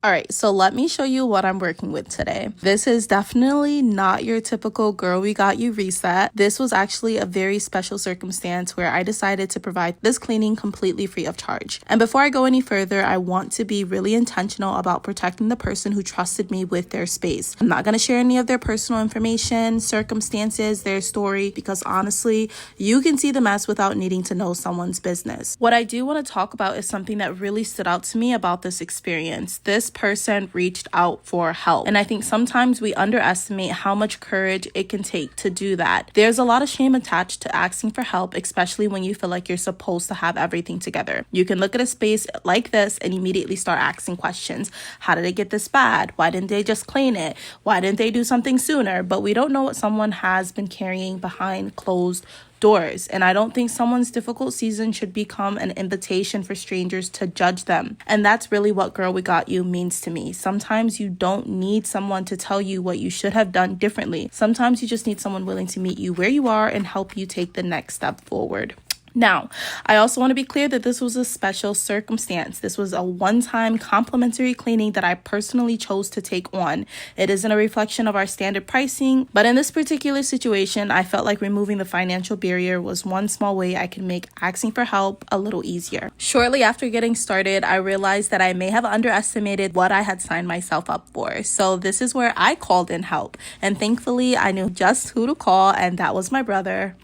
All right, so let me show you what I'm working with today. This is definitely not your typical girl, we got you reset. This was actually a very special circumstance where I decided to provide this cleaning completely free of charge. And before I go any further, I want to be really intentional about protecting the person who trusted me with their space. I'm not going to share any of their personal information, circumstances, their story, because honestly, you can see the mess without needing to know someone's business. What I do want to talk about is something that really stood out to me about this experience. This person reached out for help. And I think sometimes we underestimate how much courage it can take to do that. There's a lot of shame attached to asking for help, especially when you feel like you're supposed to have everything together. You can look at a space like this and immediately start asking questions. How did it get this bad? Why didn't they just clean it? Why didn't they do something sooner? But we don't know what someone has been carrying behind closed doors. And I don't think someone's difficult season should become an invitation for strangers to judge them. And that's really what Girl We Got You means to me. Sometimes you don't need someone to tell you what you should have done differently. Sometimes you just need someone willing to meet you where you are and help you take the next step forward. Now, I also want to be clear that this was a special circumstance. This was a one-time complimentary cleaning that I personally chose to take on. It isn't a reflection of our standard pricing, but in this particular situation, I felt like removing the financial barrier was one small way I could make asking for help a little easier. Shortly after getting started, I realized that I may have underestimated what I had signed myself up for. So this is where I called in help. And thankfully, I knew just who to call, and that was my brother.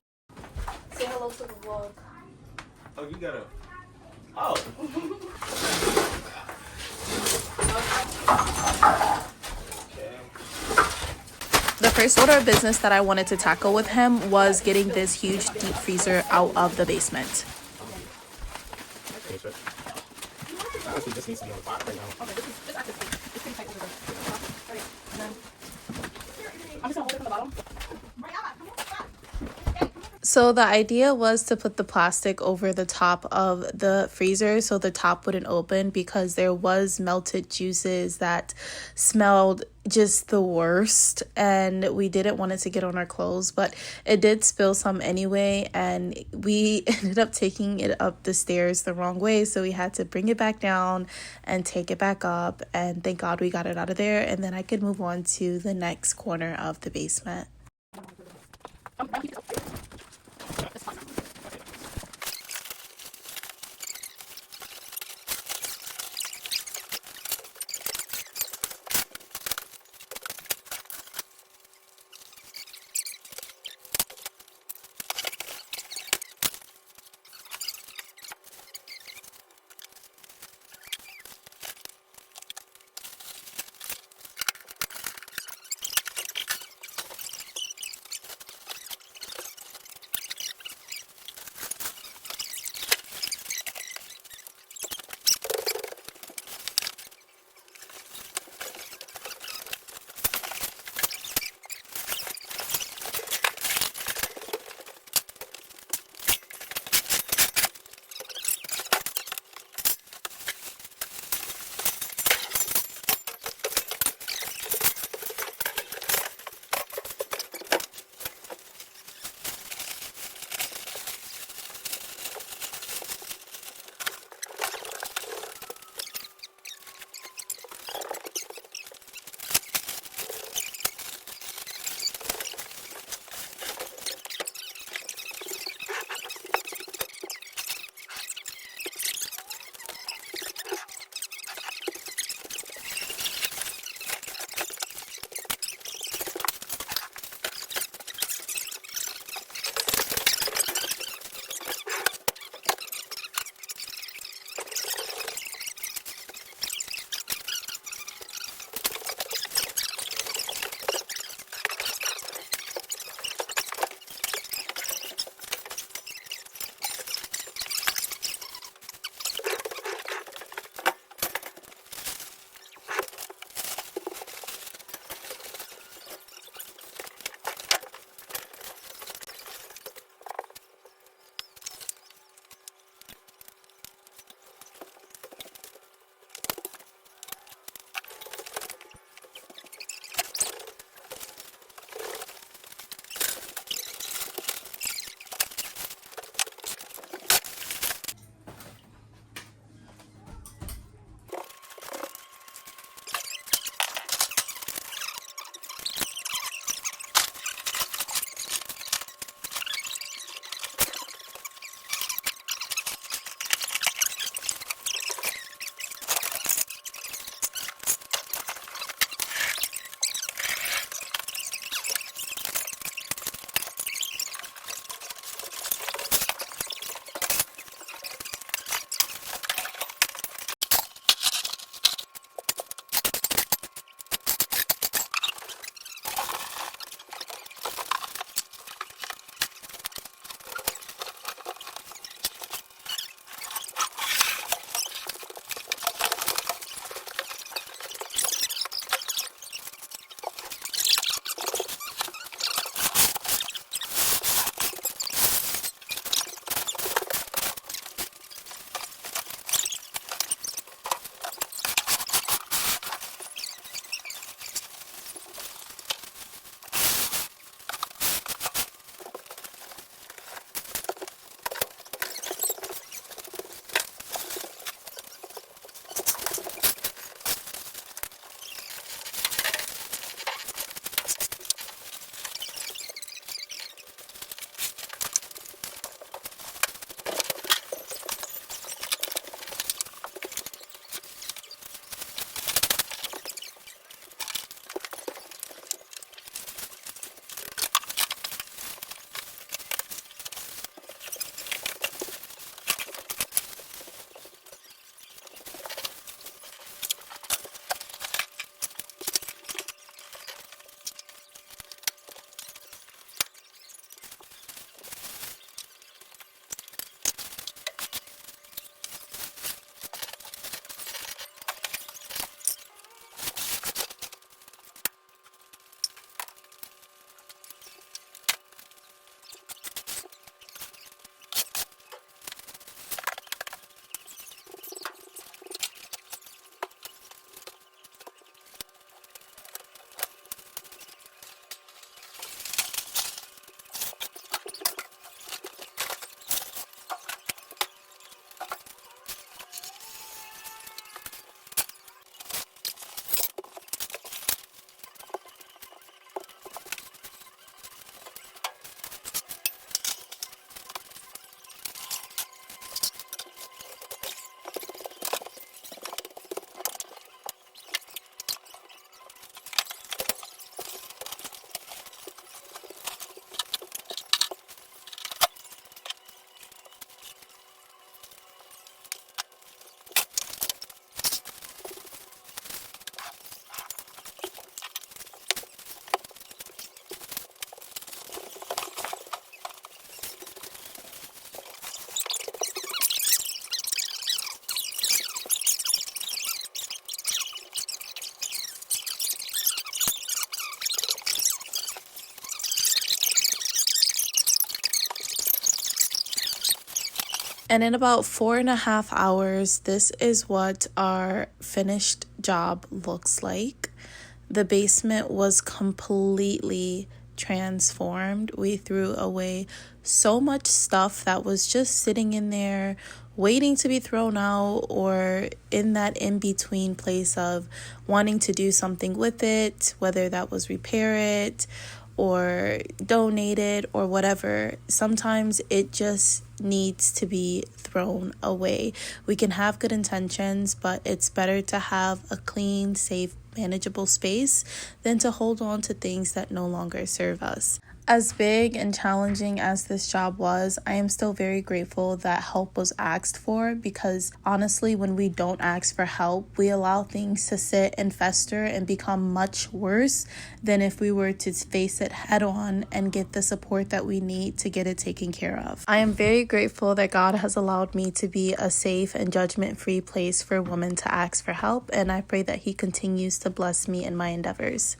Say hello to the vlog. Oh, you gotta. Oh. The first order of business that I wanted to tackle with him was getting this huge deep freezer out of the basement. Just needs to be on the box right now. I'm just gonna hold it from the bottom. So the idea was to put the plastic over the top of the freezer so the top wouldn't open, because there was melted juices that smelled just the worst, and we didn't want it to get on our clothes, but it did spill some anyway, and we ended up taking it up the stairs the wrong way, so we had to bring it back down and take it back up, and thank God we got it out of there, and then I could move on to the next corner of the basement. And in about 4.5 hours, this is what our finished job looks like. The basement was completely transformed. We threw away so much stuff that was just sitting in there waiting to be thrown out, or in that in-between place of wanting to do something with it, whether that was repair it or donate it or whatever. Sometimes it just needs to be thrown away. We can have good intentions, but it's better to have a clean, safe, manageable space than to hold on to things that no longer serve us. As big and challenging as this job was, I am still very grateful that help was asked for, because honestly, when we don't ask for help, we allow things to sit and fester and become much worse than if we were to face it head on and get the support that we need to get it taken care of. I am very grateful that God has allowed me to be a safe and judgment-free place for women to ask for help, and I pray that He continues to bless me in my endeavors.